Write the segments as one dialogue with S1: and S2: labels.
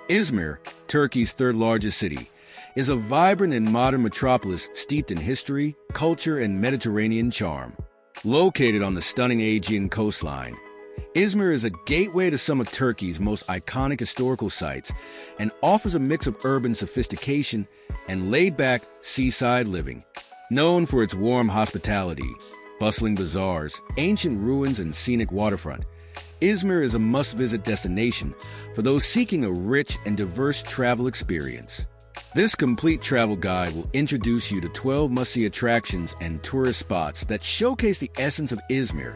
S1: Izmir, Turkey's third-largest city, is a vibrant and modern metropolis steeped in history, culture, and Mediterranean charm. Located on the stunning Aegean coastline, Izmir is a gateway to some of Turkey's most iconic historical sites and offers a mix of urban sophistication and laid-back seaside living. Known for its warm hospitality, bustling bazaars, ancient ruins, and scenic waterfront, Izmir is a must-visit destination for those seeking a rich and diverse travel experience. This complete travel guide will introduce you to 12 must-see attractions and tourist spots that showcase the essence of Izmir,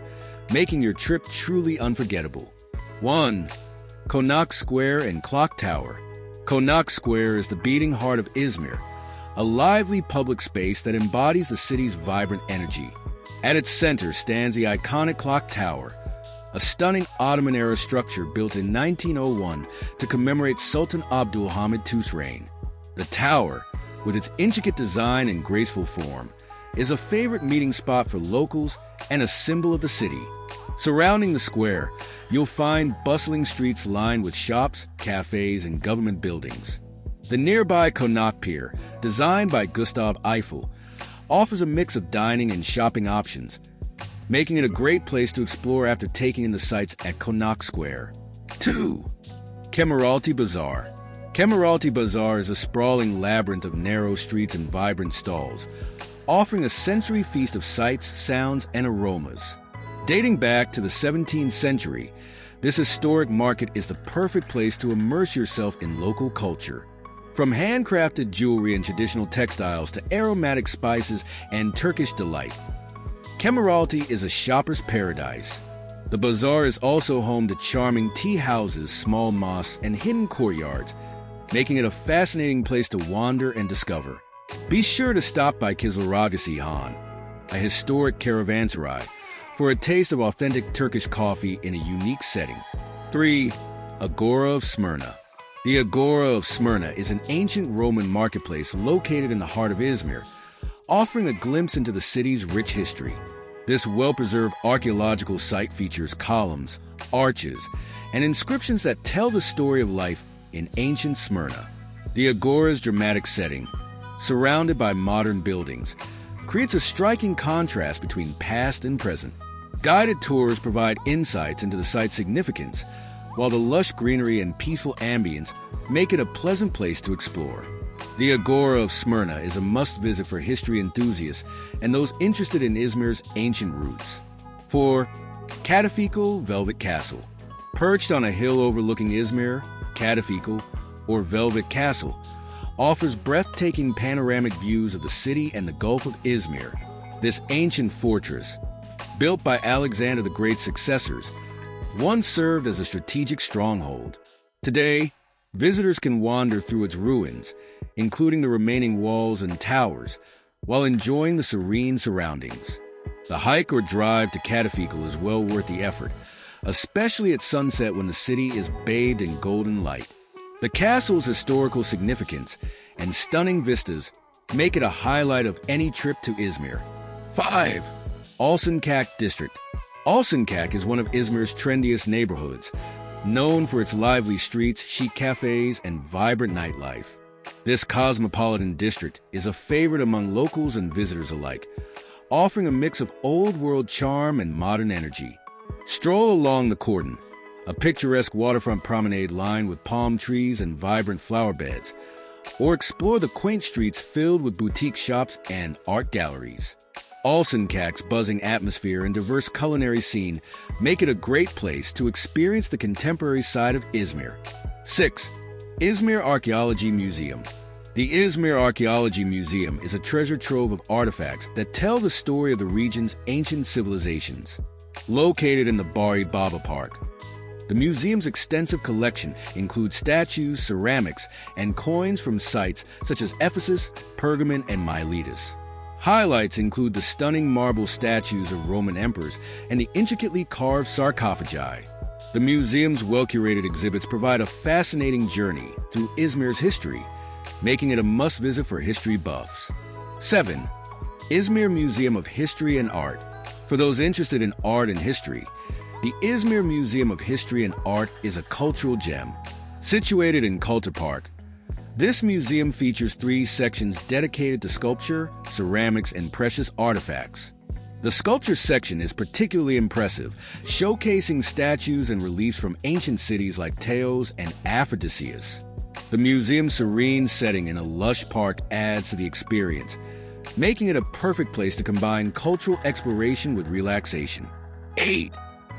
S1: making your trip truly unforgettable. 1. Konak Square and Clock Tower. Konak Square is the beating heart of Izmir, a lively public space that embodies the city's vibrant energy. At its center stands the iconic Clock Tower, a stunning Ottoman-era structure built in 1901 to commemorate Sultan Abdulhamid II's reign. The tower, with its intricate design and graceful form, is a favorite meeting spot for locals and a symbol of the city. Surrounding the square, you'll find bustling streets lined with shops, cafes, and government buildings. The nearby Konak Pier, designed by Gustav Eiffel, offers a mix of dining and shopping options, making it a great place to explore after taking in the sights at Konak Square. 2. Kemeralti Bazaar. Kemeralti Bazaar is a sprawling labyrinth of narrow streets and vibrant stalls, offering a sensory feast of sights, sounds, and aromas. Dating back to the 17th century, this historic market is the perfect place to immerse yourself in local culture. From handcrafted jewelry and traditional textiles to aromatic spices and Turkish delight, Kemeralti is a shopper's paradise. The bazaar is also home to charming tea houses, small mosques, and hidden courtyards, making it a fascinating place to wander and discover. Be sure to stop by Kemeralti Han, a historic caravanserai, for a taste of authentic Turkish coffee in a unique setting. 3. Agora of Smyrna. The Agora of Smyrna is an ancient Roman marketplace located in the heart of Izmir, offering a glimpse into the city's rich history. This well-preserved archaeological site features columns, arches, and inscriptions that tell the story of life in ancient Smyrna. The Agora's dramatic setting, surrounded by modern buildings, creates a striking contrast between past and present. Guided tours provide insights into the site's significance, while the lush greenery and peaceful ambience make it a pleasant place to explore. The Agora of Smyrna is a must-visit for history enthusiasts and those interested in Izmir's ancient roots. 4. Kadifekale Velvet Castle. Perched on a hill overlooking Izmir, Kadifekale, or Velvet Castle, offers breathtaking panoramic views of the city and the Gulf of Izmir. This ancient fortress, built by Alexander the Great's successors, once served as a strategic stronghold. Today, visitors can wander through its ruins, including the remaining walls and towers, while enjoying the serene surroundings. The hike or drive to Kadifekale is well worth the effort, especially at sunset when the city is bathed in golden light. The castle's historical significance and stunning vistas make it a highlight of any trip to Izmir. 5. Alsancak District. Alsancak is one of Izmir's trendiest neighborhoods, known for its lively streets, chic cafes, and vibrant nightlife. This cosmopolitan district is a favorite among locals and visitors alike, offering a mix of old-world charm and modern energy. Stroll along the Cordon, a picturesque waterfront promenade lined with palm trees and vibrant flower beds, or explore the quaint streets filled with boutique shops and art galleries. Alsancak's buzzing atmosphere and diverse culinary scene make it a great place to experience the contemporary side of Izmir. 6. Izmir Archaeology Museum. The Izmir Archaeology Museum is a treasure trove of artifacts that tell the story of the region's ancient civilizations. Located in the Bari Baba Park, the museum's extensive collection includes statues, ceramics, and coins from sites such as Ephesus, Pergamon, and Miletus. Highlights include the stunning marble statues of Roman emperors and the intricately carved sarcophagi. The museum's well-curated exhibits provide a fascinating journey through Izmir's history, making it a must-visit for history buffs. 7. Izmir Museum of History and Art. For those interested in art and history, the Izmir Museum of History and Art is a cultural gem. Situated in Culture Park, this museum features 3 sections dedicated to sculpture, ceramics, and precious artifacts. The sculpture section is particularly impressive, showcasing statues and reliefs from ancient cities like Teos and Aphrodisias. The museum's serene setting in a lush park adds to the experience, making it a perfect place to combine cultural exploration with relaxation. 8.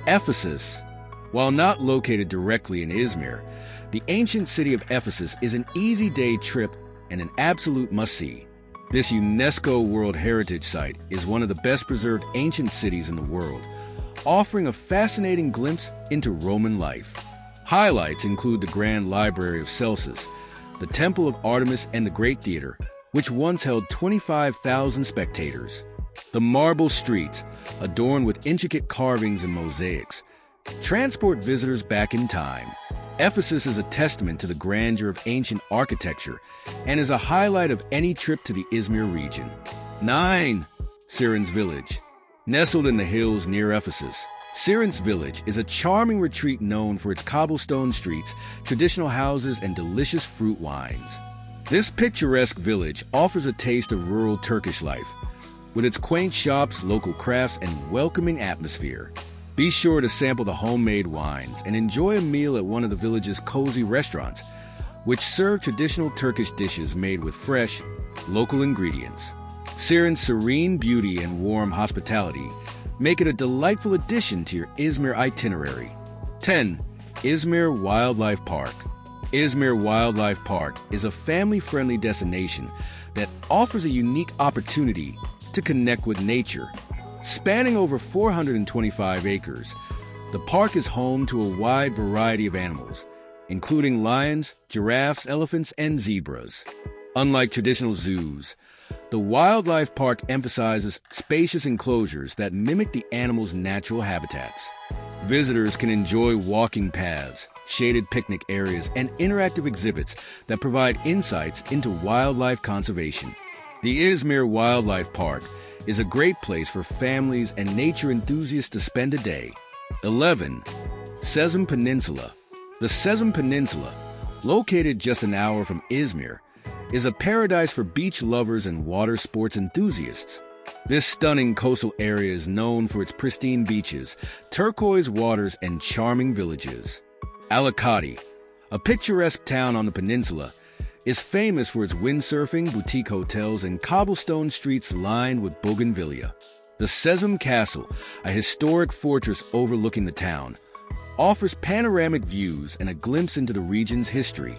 S1: Ephesus. While not located directly in Izmir, the ancient city of Ephesus is an easy day trip and an absolute must-see. This UNESCO World Heritage Site is one of the best-preserved ancient cities in the world, offering a fascinating glimpse into Roman life. Highlights include the Grand Library of Celsus, the Temple of Artemis, and the Great Theater, which once held 25,000 spectators. The marble streets, adorned with intricate carvings and mosaics, transport visitors back in time. Ephesus is a testament to the grandeur of ancient architecture and is a highlight of any trip to the Izmir region. 9. Sirince Village. Nestled in the hills near Ephesus, Sirince Village is a charming retreat known for its cobblestone streets, traditional houses, and delicious fruit wines. This picturesque village offers a taste of rural Turkish life, with its quaint shops, local crafts, and welcoming atmosphere. Be sure to sample the homemade wines and enjoy a meal at one of the village's cozy restaurants, which serve traditional Turkish dishes made with fresh, local ingredients. Sirince's serene beauty and warm hospitality make it a delightful addition to your Izmir itinerary. 10. Izmir Wildlife Park. Izmir Wildlife Park is a family-friendly destination that offers a unique opportunity to connect with nature. Spanning over 425 acres, the park is home to a wide variety of animals, including lions, giraffes, elephants, and zebras. Unlike traditional zoos, the wildlife park emphasizes spacious enclosures that mimic the animals' natural habitats. Visitors can enjoy walking paths, shaded picnic areas, and interactive exhibits that provide insights into wildlife conservation. The Izmir Wildlife Park is a great place for families and nature enthusiasts to spend a day. 11. Cesme Peninsula. The Cesme Peninsula, located just an hour from Izmir, is a paradise for beach lovers and water sports enthusiasts. This stunning coastal area is known for its pristine beaches, turquoise waters, and charming villages. Alsancak, a picturesque town on the peninsula, is famous for its windsurfing, boutique hotels, and cobblestone streets lined with bougainvillea. The Cesme Castle, a historic fortress overlooking the town, offers panoramic views and a glimpse into the region's history.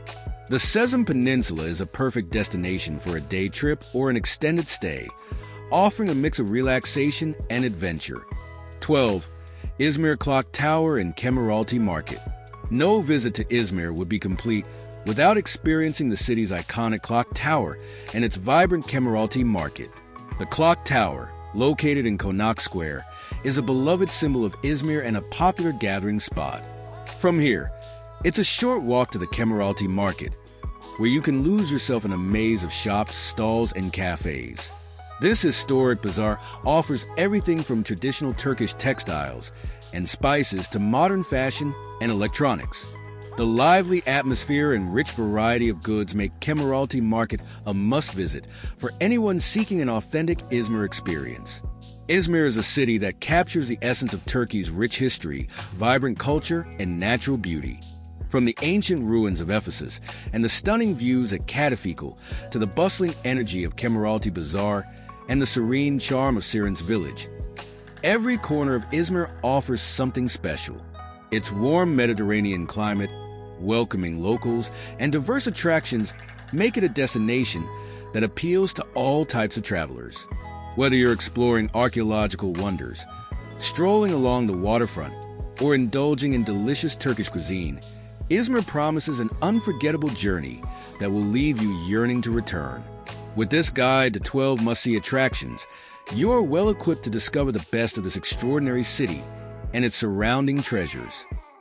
S1: The Cesme Peninsula is a perfect destination for a day trip or an extended stay, offering a mix of relaxation and adventure. 12. Izmir Clock Tower and Kemeralti Market. No visit to Izmir would be complete without experiencing the city's iconic clock tower and its vibrant Kemeralti market. The clock tower, located in Konak Square, is a beloved symbol of Izmir and a popular gathering spot. From here, it's a short walk to the Kemeralti market, where you can lose yourself in a maze of shops, stalls, and cafes. This historic bazaar offers everything from traditional Turkish textiles and spices to modern fashion and electronics. The lively atmosphere and rich variety of goods make Kemeralti Market a must-visit for anyone seeking an authentic Izmir experience. Izmir is a city that captures the essence of Turkey's rich history, vibrant culture, and natural beauty. From the ancient ruins of Ephesus and the stunning views at Kadifekale to the bustling energy of Kemeralti Bazaar and the serene charm of Sirince Village, every corner of Izmir offers something special. Its warm Mediterranean climate, welcoming locals, and diverse attractions make it a destination that appeals to all types of travelers. Whether you're exploring archaeological wonders, strolling along the waterfront, or indulging in delicious Turkish cuisine, Izmir promises an unforgettable journey that will leave you yearning to return. With this guide to 12 must-see attractions, you are well equipped to discover the best of this extraordinary city and its surrounding treasures.